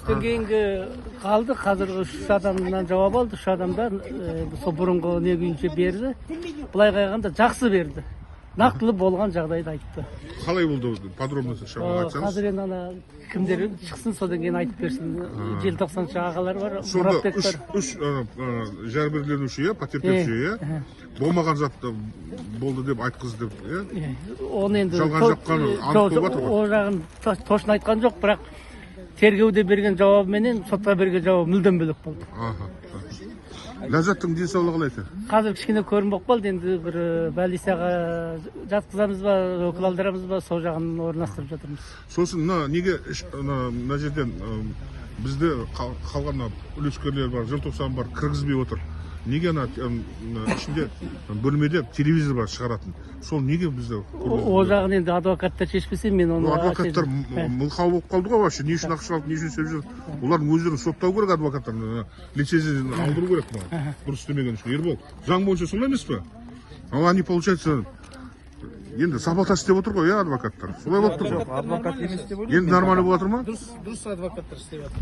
Түстөн кийинки калды. Азыркы 3 адамдан жабап алды. 3 адамдар сол бурунку не күйүнчө берди. Булай кайганда жакшы берди. Нактылуу болгон жагдайды айтты. Қалай болды? Подробно айтсаңыз. Азыр эми ана кимдер чыксын, содан кийин айтып берсин. Желтоқсанчы агалар бар, Сонда Муратбек бар. үш жәрбірленуші, патердеуші, болмаған затты болды деп айткызды деп, Оны енді жалған жапқан анықталып жатыр ғой. О жагын точно айткан жок, бирок тергөөдө берген жабабы менен сотко берген жабабы мүлдөн бөлөк болду. Ләззаттың денсаулығы қалай екен? Азыр кичине көрүнбөк болду, енді бир больницага жаткызамыз ба, өкүл алдырамыз ба, сол жагын орундаштырып жатырмыз. Сосын неге мына жерден бізде қалған үлескерлер бар, желтоқсан бар, кіргізбей отыр. Неге ішінде бөлмеде телевизор бар шығаратын? Сол неге бізде көргізбей? О жагын енді адвокаттар шешпесе, мен оны... Адвокаттар мылқау болып қалды ғой вообще, не үшін ақша алып, не үшін сөз жүр? Олардың өздерін соттау керек адвокаттар, лицензиясын алдыру керек. Дұрыс істемеген үшін. Ербол, заң бойынша солай емес пе? Ал они, получается, енді саботаж істеп отыр ғой, адвокаттар. Солай болып тұр ғой. Адвокат емес деп ойлаймын. Енді нормально болып жатыр ма? Дұрыс адвокаттар істеп жатыр.